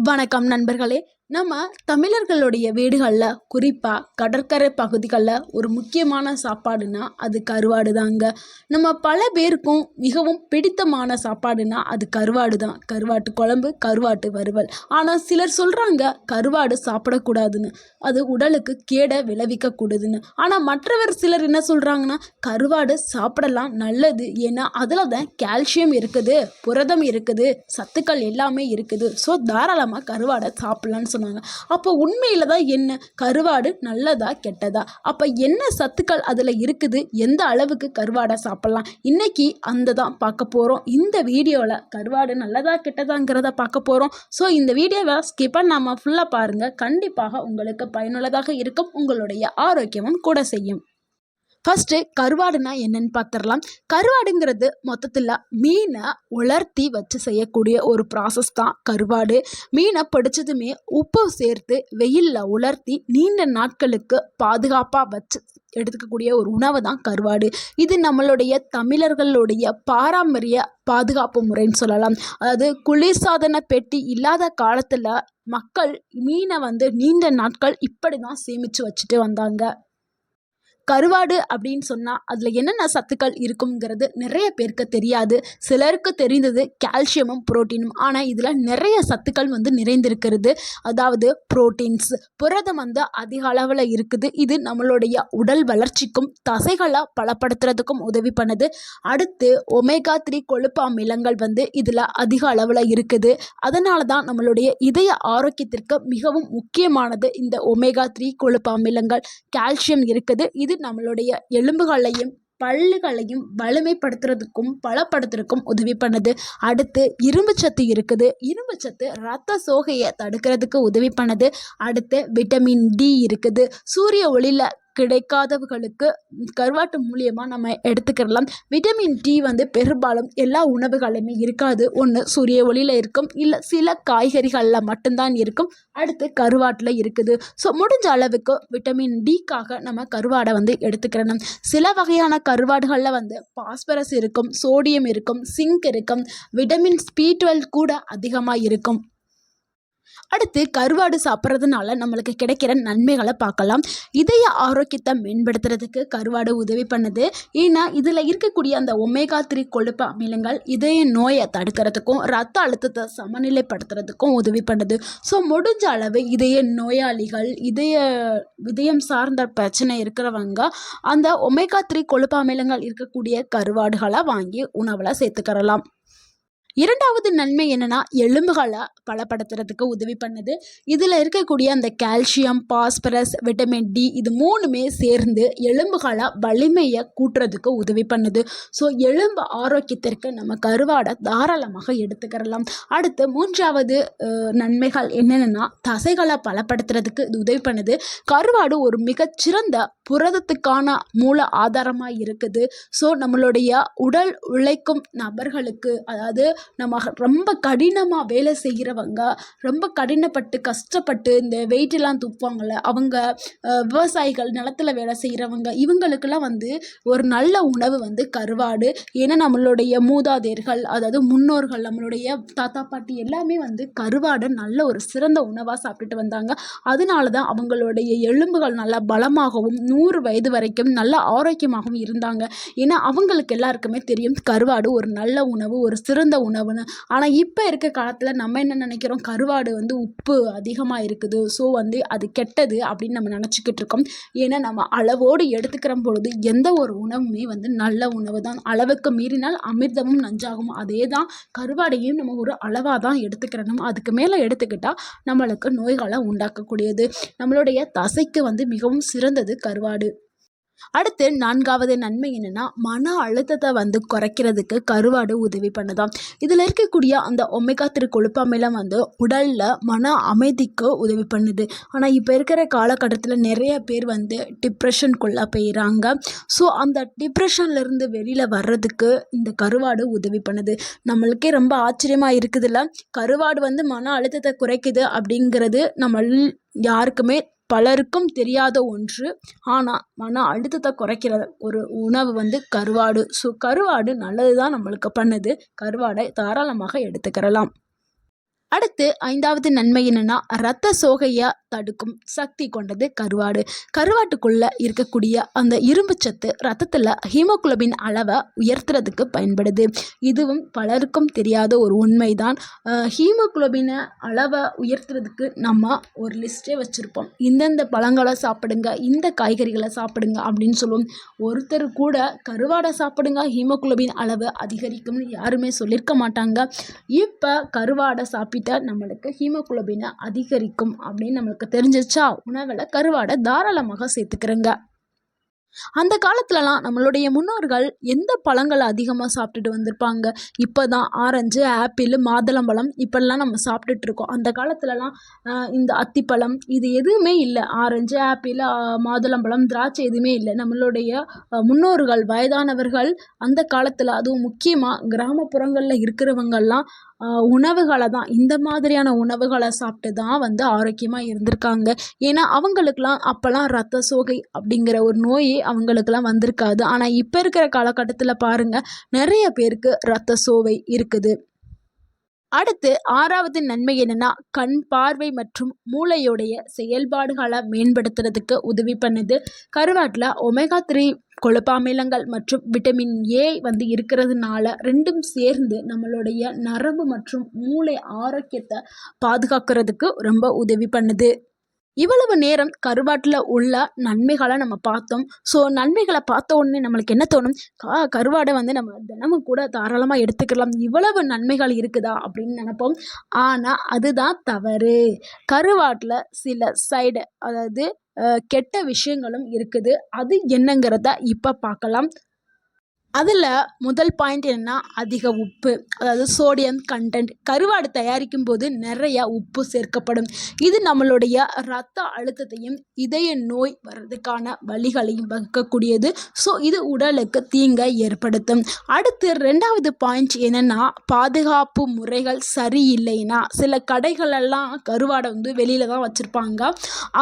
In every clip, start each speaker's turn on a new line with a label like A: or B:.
A: வணக்கம் நண்பர்களே. நம்ம தமிழர்களுடைய வீடுகளில் குறிப்பாக கடற்கரை பகுதிகளில் ஒரு முக்கியமான சாப்பாடுனா அது கருவாடு தாங்க. நம்ம பல பேருக்கும் மிகவும் பிடித்தமான சாப்பாடுனா அது கருவாடு தான். கருவாட்டு குழம்பு, கருவாட்டு வறுவல். ஆனால் சிலர் சொல்கிறாங்க கருவாடு சாப்பிடக்கூடாதுன்னு, அது உடலுக்கு கேடை விளைவிக்கக்கூடாதுன்னு. ஆனால் மற்றவர் சிலர் என்ன சொல்கிறாங்கன்னா கருவாடு சாப்பிடலாம், நல்லது, ஏன்னா அதில் தான் கால்சியம் இருக்குது, புரதம் இருக்குது, சத்துக்கள் எல்லாமே இருக்குது, ஸோ தாராளமாக கருவாடை சாப்பிட்லான்னு சொன்னாங்க. அப்போ உண்மையில் தான் என்ன, கருவாடு நல்லதா கெட்டதா, அப்போ என்ன சத்துக்கள் அதில் இருக்குது, எந்த அளவுக்கு கருவாடை சாப்பிட்லாம், இன்னைக்கு அந்த தான் பார்க்க போகிறோம். இந்த வீடியோவில் கருவாடு நல்லதா கெட்டதாங்கிறத பார்க்க போகிறோம். ஸோ இந்த வீடியோவை ஸ்கிப் பண்ணாமல் ஃபுல்லாக பாருங்கள். கண்டிப்பாக உங்களுக்கு பயனுள்ளதாக இருக்கும், உங்களுடைய ஆரோக்கியமும் கூட செய்யும். ஃபஸ்ட்டு கருவாடுனா என்னன்னு பார்த்துடலாம். கருவாடுங்கிறது மொத்தத்தில் மீனை உலர்த்தி வச்சு செய்யக்கூடிய ஒரு ப்ராசஸ் தான் கருவாடு. மீனை பிடிச்சதுமே உப்பு சேர்த்து வெயிலில் உலர்த்தி நீண்ட நாட்களுக்கு பாதுகாப்பாக வச்சு எடுத்துக்கக்கூடிய ஒரு உணவு தான் கருவாடு. இது நம்மளுடைய தமிழர்களுடைய பாரம்பரிய பாதுகாப்பு முறைன்னு சொல்லலாம். அதாவது குளிர்சாதன பெட்டி இல்லாத காலத்தில் மக்கள் மீனை நீண்ட நாட்கள் இப்படி தான் சேமித்து வச்சுட்டு வந்தாங்க. கருவாடு அப்படின்னு சொன்னால் அதில் என்னென்ன சத்துக்கள் இருக்குங்கிறது நிறைய பேருக்கு தெரியாது. சிலருக்கு தெரிந்தது கால்சியமும் புரோட்டீனும். ஆனால் இதில் நிறைய சத்துக்கள் நிறைந்திருக்கிறது. அதாவது புரோட்டீன்ஸ், புரதம் அதிக அளவில் இருக்குது. இது நம்மளுடைய உடல் வளர்ச்சிக்கும் தசைகளை பலப்படுத்துறதுக்கும் உதவி பண்ணுது. அடுத்து ஒமேகா 3 கொழுப்பு அமிலங்கள் இதில் அதிக அளவில் இருக்குது. அதனால தான் நம்மளுடைய இதய ஆரோக்கியத்திற்கு மிகவும் முக்கியமானது இந்த ஒமேகா 3 கொழுப்பு அமிலங்கள். கால்சியம் இருக்குது. இது நம்மளுடைய எலும்புகளையும் பல்லுகளையும் வலிமைப்படுத்துறதுக்கும் பலப்படுத்துறதுக்கும் உதவி பண்ணுது. அடுத்து இரும்பு சத்து இருக்குது. இரும்பு சத்து ரத்த சோகையை தடுக்கிறதுக்கு உதவி பண்ணுது. அடுத்து விட்டமின் டி இருக்குது. சூரிய ஒளியில் கிடைக்காதவர்களுக்கு கருவாட்டு மூலியமாக நம்ம எடுத்துக்கலாம். விட்டமின் டி பெரும்பாலும் எல்லா உணவுகளுமே இருக்காது. ஒன்று சூரிய ஒளியில் இருக்கும், இல்லை சில காய்கறிகளில் மட்டும்தான் இருக்கும். அடுத்து கருவாட்டில் இருக்குது. ஸோ முடிஞ்ச அளவுக்கு விட்டமின் டிக்காக நம்ம கருவாடை எடுத்துக்கிறணும். சில வகையான கருவாடுகளில் பாஸ்பரஸ் இருக்கும், சோடியம் இருக்கும், சிங்க் இருக்கும், விட்டமின் B12 கூட அதிகமாக இருக்கும். அடுத்து கருவாடு சாப்பிட்றதுனால நம்மளுக்கு கிடைக்கிற நன்மைகளை பார்க்கலாம். இதய ஆரோக்கியத்தை மேம்படுத்துறதுக்கு கருவாடு உதவி பண்ணுது. ஏன்னா இதில் இருக்கக்கூடிய அந்த ஒமேகா 3 கொழுப்பு அமிலங்கள் இதய நோயை தடுக்கிறதுக்கும் ரத்த அழுத்தத்தை சமநிலைப்படுத்துறதுக்கும் உதவி பண்ணுது. ஸோ முடிஞ்ச அளவு இதய நோயாளிகள், இதயம் சார்ந்த பிரச்சனை இருக்கிறவங்க அந்த ஒமேகா 3 கொழுப்பு அமிலங்கள் இருக்கக்கூடிய கருவாடுகளை வாங்கி உணவில் சேர்த்துக்கிறலாம். இரண்டாவது நன்மை என்னென்னா எலும்புகளை பலப்படுத்துறதுக்கு உதவி பண்ணுது. இதில் இருக்கக்கூடிய அந்த கால்சியம், பாஸ்பரஸ், விட்டமின் டி இது மூணுமே சேர்ந்து எலும்புகளை வலிமையை கூட்டுறதுக்கு உதவி பண்ணுது. ஸோ எலும்பு ஆரோக்கியத்திற்கு நம்ம கருவாடை தாராளமாக எடுத்துக்கிறலாம். அடுத்து மூன்றாவது நன்மைகள் என்னென்னா தசைகளை பலப்படுத்துறதுக்கு இது உதவி பண்ணுது. கருவாடு ஒரு மிகச்சிறந்த புரதத்துக்கான மூல ஆதாரமாக இருக்குது. ஸோ நம்மளுடைய உடல் உழைக்கும் நபர்களுக்கு, அதாவது நம்ம ரொம்ப கடினமாக வேலை செய்கிறவங்க, ரொம்ப கடினப்பட்டு கஷ்டப்பட்டு இந்த வெயிட்டெல்லாம் தூக்குவாங்கள்ல, அவங்க விவசாயிகள், நிலத்தில் வேலை செய்கிறவங்க, இவங்களுக்கெல்லாம் ஒரு நல்ல உணவு கருவாடு. ஏன்னா நம்மளுடைய மூதாதையர்கள், அதாவது முன்னோர்கள், நம்மளுடைய தாத்தா பாட்டி எல்லாமே கருவாடை நல்ல ஒரு சிறந்த உணவாக சாப்பிட்டுட்டு வந்தாங்க. அதனால தான் அவங்களுடைய எலும்புகள் நல்லா பலமாகவும் 100 வயது வரைக்கும் நல்ல ஆரோக்கியமாகவும் இருந்தாங்க. ஏன்னா அவங்களுக்கு எல்லாருக்குமே தெரியும் கருவாடு ஒரு நல்ல உணவு, ஒரு சிறந்த உணவுன்னு. ஆனால் இப்போ இருக்க காலத்தில் நம்ம என்ன நினைக்கிறோம், கருவாடு உப்பு அதிகமாக இருக்குது, ஸோ அது கெட்டது அப்படின்னு நம்ம நினச்சிக்கிட்டு இருக்கோம். ஏன்னா நம்ம அளவோடு எடுத்துக்கிற பொழுது எந்த ஒரு உணவுமே நல்ல உணவு தான். அளவுக்கு மீறினால் அமிர்தமும் நஞ்சாகும். அதே தான் கருவாடையும் நம்ம ஒரு அளவாக தான் எடுத்துக்கிறணும். அதுக்கு மேலே எடுத்துக்கிட்டால் நம்மளுக்கு நோய்களை உண்டாக்கக்கூடியது. நம்மளுடைய தசைக்கு மிகவும் சிறந்தது கருவாடு. அடுத்து நான்காவது நன்மை என்னென்னா மன அழுத்தத்தை குறைக்கிறதுக்கு கருவாடு உதவி பண்ணுதாம். இதில் இருக்கக்கூடிய அந்த ஒமேகா 3 கொழுப்பு அமிலம் உடலில் மன அமைதிக்கு உதவி பண்ணுது. ஆனால் இப்போ இருக்கிற காலகட்டத்தில் நிறைய பேர் டிப்ரெஷனுக்குள்ளே போயிடறாங்க. ஸோ அந்த டிப்ரெஷன்லேருந்து வெளியில் வர்றதுக்கு இந்த கருவாடு உதவி பண்ணுது. நம்மளுக்கே ரொம்ப ஆச்சரியமாக இருக்குதுல்ல, கருவாடு மன அழுத்தத்தை குறைக்குது அப்படிங்கிறது நம்ம யாருக்குமே பலருக்கும் தெரியாத ஒன்று. ஆனால் மன அழுத்தத்தை குறைக்கிற ஒரு உணவு கருவாடு. ஸோ கருவாடு நல்லது தான் நம்மளுக்கு பண்ணுது. கருவாடை தாராளமாக எடுத்துக்கிறலாம். அடுத்து 5வது நன்மை என்னன்னா, இரத்த சோகையை தடுக்கும் சக்தி கொண்டது கருவாடு. கருவாட்டுக்குள்ள இருக்கக்கூடிய அந்த இரும்பு சத்து ரத்தத்தில் ஹீமோகுளோபின் அளவை உயர்த்துறதுக்கு பயன்படுது. இதுவும் பலருக்கும் தெரியாத ஒரு உண்மைதான். ஹீமோகுளோபினை அளவை உயர்த்துறதுக்கு நம்ம ஒரு லிஸ்ட்டே வச்சுருப்போம். இந்தந்த பழங்களை சாப்பிடுங்க, இந்த காய்கறிகளை சாப்பிடுங்க அப்படின்னு சொல்லுவோம். ஒருத்தர் கூட கருவாடை சாப்பிடுங்க ஹீமோகுளோபின் அளவு அதிகரிக்கும்னு யாருமே சொல்லியிருக்க மாட்டாங்க. இப்போ கருவாடை சாப்பிட்டா நம்மளுக்கு ஹீமோகுளோபினை அதிகரிக்கும் அப்படின்னு நம்மளுக்கு தெரிஞ்சிச்சா, உணவில் கருவாடை தாராளமாக சேர்த்துக்கிறேங்க. அந்த காலத்துலலாம் நம்மளுடைய முன்னோர்கள் எந்த பழங்களை அதிகமாக சாப்பிட்டுட்டு வந்திருப்பாங்க. இப்போ தான் ஆரஞ்சு, ஆப்பிள், மாதுளம்பழம் இப்படிலாம் நம்ம சாப்பிட்டுட்டு இருக்கோம். அந்த காலத்துலலாம் இந்த அத்திப்பழம் இது எதுவுமே இல்லை. ஆரஞ்சு, ஆப்பிள், மாதுளம்பழம், திராட்சை எதுவுமே இல்லை. நம்மளுடைய முன்னோர்கள் வயதானவர்கள் அந்த காலத்தில், அதுவும் முக்கியமாக கிராமப்புறங்களில் இருக்கிறவங்கெல்லாம் உணவுகளை தான், இந்த மாதிரியான உணவுகளை சாப்பிட்டு தான் ஆரோக்கியமாக இருந்திருக்காங்க. ஏன்னா அவங்களுக்கெல்லாம் அப்போல்லாம் இரத்த சோகை அப்படிங்கிற ஒரு நோயே அவங்களுக்கெல்லாம் வந்திருக்காது. ஆனால் இப்போ இருக்கிற காலகட்டத்தில் பாருங்கள், நிறைய பேருக்கு இரத்த சோகை இருக்குது. அடுத்து 6வது நன்மை என்னன்னா, கண் பார்வை மற்றும் மூளையுடைய செயல்பாடுகளை மேம்படுத்துறதுக்கு உதவி பண்ணுது. கருவாட்டில் ஒமேகா 3 கொழுப்பாமிலங்கள் மற்றும் விட்டமின் ஏ இருக்கிறதுனால ரெண்டும் சேர்ந்து நம்மளுடைய நரம்பு மற்றும் மூளை ஆரோக்கியத்தை பாதுகாக்கிறதுக்கு ரொம்ப உதவி பண்ணுது. இவ்வளவு நேரம் கருவாட்டில் உள்ள நன்மைகளை நம்ம பார்த்தோம். ஸோ நன்மைகளை பார்த்த உடனே நம்மளுக்கு என்ன தோணும், கருவாடை நம்ம தினமும் கூட தாராளமாக எடுத்துக்கலாம், இவ்வளவு நன்மைகள் இருக்குதா அப்படின்னு நினைப்போம். ஆனால் அதுதான் தவறு. கருவாட்டில் சில சைடு, அதாவது கெட்ட விஷயங்களும் இருக்குது. அது என்னங்கிறத இப்போ பார்க்கலாம். அதில் முதல் பாயிண்ட் என்னென்னா, அதிக உப்பு, அதாவது சோடியம் கண்டென்ட். கருவாடு தயாரிக்கும் போது நிறைய உப்பு சேர்க்கப்படும். இது நம்மளுடைய இரத்த அழுத்தத்தையும் இதய நோய் வர்றதுக்கான வழிகளையும் வகுக்கக்கூடியது. ஸோ இது உடலுக்கு தீங்கை ஏற்படுத்தும். அடுத்து 2வது பாயிண்ட் என்னென்னா, பாதுகாப்பு முறைகள் சரியில்லைன்னா, சில கடைகளெல்லாம் கருவாடை வெளியில் தான் வச்சுருப்பாங்க.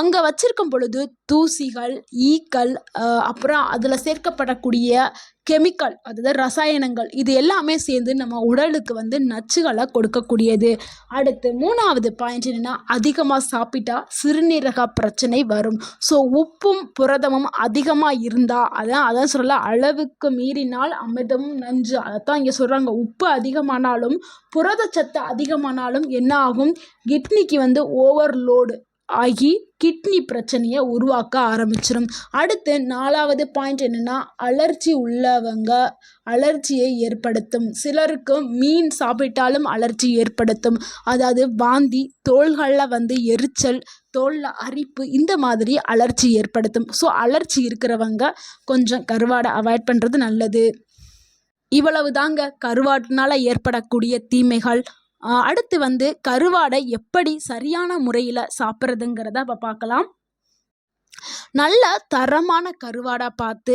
A: அங்கே வச்சுருக்கும் பொழுது தூசிகள், ஈக்கள், அப்புறம் அதில் சேர்க்கப்படக்கூடிய கெமிக்கல், அதாவது ரசாயனங்கள், இது எல்லாமே சேர்ந்து நம்ம உடலுக்கு நச்சுகளை கொடுக்கக்கூடியது. அடுத்து 3வது பாயிண்ட் என்னென்னா, அதிகமாக சாப்பிட்டா சிறுநீரக பிரச்சனை வரும். ஸோ உப்பும் புரதமும் அதிகமாக இருந்தால், அதான் சொல்ல, அளவுக்கு மீறினால் அமிர்தமும் நஞ்சு. அதைத்தான் இங்கே சொல்கிறாங்க. உப்பு அதிகமானாலும் புரதச்சத்து அதிகமானாலும் என்ன ஆகும், கிட்னிக்கு ஓவர்லோடு ஆகி கிட்னி பிரச்சனையை உருவாக்க ஆரம்பிச்சிடும். அடுத்து 4வது பாயிண்ட் என்னென்னா, அலர்ஜி உள்ளவங்க அலர்ஜியை ஏற்படுத்தும். சிலருக்கு மீன் சாப்பிட்டாலும் அலர்ஜி ஏற்படுத்தும். அதாவது வாந்தி, தோள்களில் எரிச்சல், தோலில் அரிப்பு, இந்த மாதிரி அலர்ஜி ஏற்படுத்தும். ஸோ அலர்ஜி இருக்கிறவங்க கொஞ்சம் கருவாடை அவாய்ட் பண்ணுறது நல்லது. இவ்வளவு தாங்க கருவாட்டினால் ஏற்படக்கூடிய தீமைகள். அடுத்து கருவாடை எப்படி சரியான முறையில் சாப்பிட்றதுங்கிறத அப்போ பார்க்கலாம். நல்ல தரமான கருவாடை பார்த்து,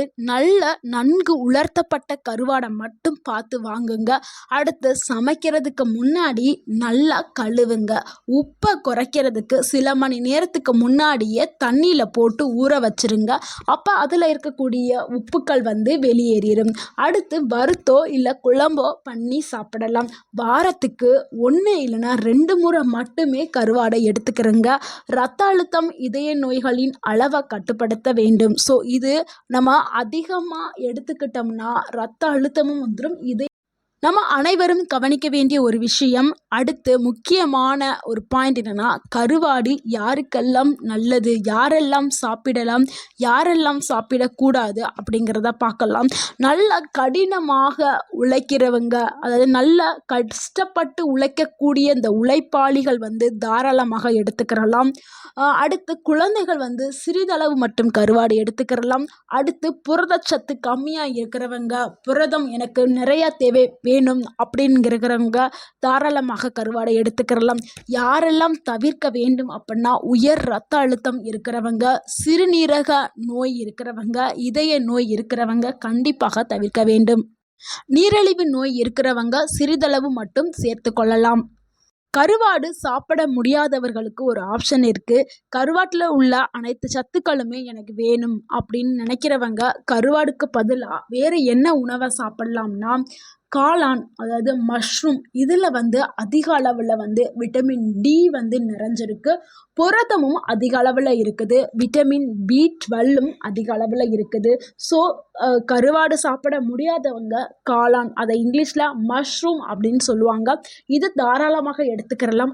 A: நன்கு உலர்த்தப்பட்ட கருவாடை மட்டும் பார்த்து வாங்குங்க. அடுத்து சமைக்கிறதுக்கு முன்னாடி நல்லா கழுவுங்க. உப்பை குறைக்கிறதுக்கு சில மணி நேரத்துக்கு முன்னாடியே தண்ணியில் போட்டு ஊற வச்சிருங்க. அப்போ அதில் இருக்கக்கூடிய உப்புக்கள் வெளியேறிடும். அடுத்து வறுத்தோ இல்லை குழம்போ பண்ணி சாப்பிடலாம். வாரத்துக்கு 1 இல்லைன்னா 2 முறை மட்டுமே கருவாடை எடுத்துக்கிறேங்க. இரத்த அழுத்தம், இதய நோய்களின் அளவை கட்டுப்படுத்த வேண்டும். ஸோ இது நம்ம அதிகமாக எடுத்துக்கிட்டோம்னா இரத்த அழுத்தமும் வந்துடும். இது நம்ம அனைவரும் கவனிக்க வேண்டிய ஒரு விஷயம். அடுத்து முக்கியமான ஒரு பாயிண்ட் என்னென்னா, கருவாடு யாருக்கெல்லாம் நல்லது, யாரெல்லாம் சாப்பிடலாம், யாரெல்லாம் சாப்பிடக்கூடாது அப்படிங்கிறத பார்க்கலாம். நல்ல கடினமாக உழைக்கிறவங்க, அதாவது நல்ல கஷ்டப்பட்டு உழைக்கக்கூடிய இந்த உழைப்பாளிகள் தாராளமாக எடுத்துக்கிறலாம். அடுத்து குழந்தைகள் சிறிதளவு மட்டும் கருவாடு எடுத்துக்கிறலாம். அடுத்து புரதச்சத்து கம்மியாக இருக்கிறவங்க, புரதம் எனக்கு நிறைய தேவை வேணும் அப்படிங்கிறவங்க தாராளமாக கருவாடை எடுத்துக்கிறலாம். யாரெல்லாம் தவிர்க்க வேண்டும் அப்படின்னா, உயர் இரத்த அழுத்தம் இருக்கிறவங்க, சிறுநீரக நோய் இருக்கிறவங்க, இதய நோய் இருக்கிறவங்க கண்டிப்பாக தவிர்க்க வேண்டும். நீரிழிவு நோய் இருக்கிறவங்க சிறிதளவு மட்டும் சேர்த்து கொள்ளலாம். கருவாடு சாப்பிட முடியாதவர்களுக்கு ஒரு ஆப்ஷன் இருக்குது. கருவாட்டில் உள்ள அனைத்து சத்துக்களுமே எனக்கு வேணும் அப்படின்னு நினைக்கிறவங்க கருவாடுக்கு பதிலாக வேறு என்ன உணவை சாப்பிட்லாம்னா, காளான் அதாவது மஷ்ரூம் இதில் வந்து அதிக அளவில் வந்து விட்டமின் டி வந்து நிறைஞ்சிருக்கு. புரதமும் அதிக அளவில் இருக்குது. விட்டமின் B12ம் அதிக அளவில் இருக்குது. ஸோ கருவாடு சாப்பிட முடியாதவங்க காளான், அதை இங்கிலீஷில் மஷ்ரூம் அப்படின்னு சொல்லுவாங்க, இது தாராளமாக எடுத்துக்கிறலாம்.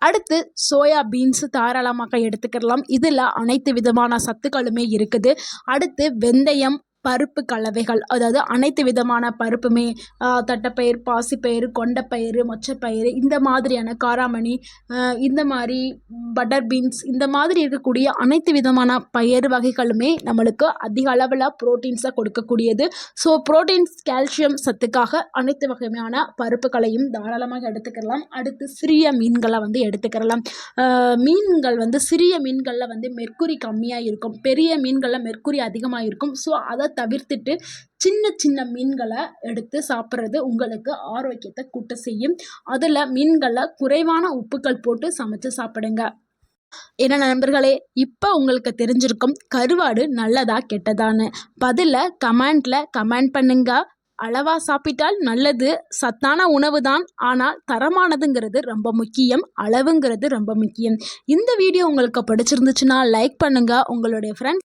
A: அடுத்து சோயா பீன்ஸ் தாராளமாக எடுத்துக்கலாம். இதில் அனைத்து விதமான சத்துக்களுமே இருக்குது. அடுத்து வெந்தயம், பருப்பு கலவைகள், அதாவது அனைத்து விதமான பருப்புமே, தட்டைப்பயிறு, பாசிப்பயிறு, கொண்டைப்பயிறு, மொச்சப்பயிறு, இந்த மாதிரியான காராமணி, இந்த மாதிரி பட்டர் பீன்ஸ், இந்த மாதிரி இருக்கக்கூடிய அனைத்து விதமான பயிறு வகைகளுமே நம்மளுக்கு அதிக அளவில் ப்ரோட்டீன்ஸை கொடுக்கக்கூடியது. ஸோ ப்ரோட்டீன்ஸ், கால்சியம் சத்துக்காக அனைத்து வகையான பருப்புகளையும் தாராளமாக எடுத்துக்கலாம். அடுத்து சிறிய மீன்களை வந்து எடுத்துக்கலாம். மீன்கள் வந்து சிறிய மீன்களில் வந்து மெர்க்குரி கம்மியாக இருக்கும், பெரிய மீன்களில் மெர்க்குரி அதிகமாக இருக்கும். ஸோ அதை தவிர்த்துட்டு சின்ன சின்ன மீன்களை எடுத்து சாப்பிட்றது உங்களுக்கு ஆரோக்கியத்தை கூட்ட செய்யும். அதில் மீன்களில் குறைவான உப்புக்கள் போட்டு சமைச்சு சாப்பிடுங்க. என்ன நண்பர்களே, இப்போ உங்களுக்கு தெரிஞ்சிருக்கும் கருவாடு நல்லதா கெட்டதான்னு. பதிலை கமெண்ட் பண்ணுங்க. அளவா சாப்பிட்டால் நல்லது, சத்தான உணவு தான். ஆனால் தரமானதுங்கிறது ரொம்ப முக்கியம், அளவுங்கிறது ரொம்ப முக்கியம். இந்த வீடியோ உங்களுக்கு பிடிச்சிருந்துச்சுன்னா லைக் பண்ணுங்க, உங்களுடைய ஃப்ரெண்ட்ஸ்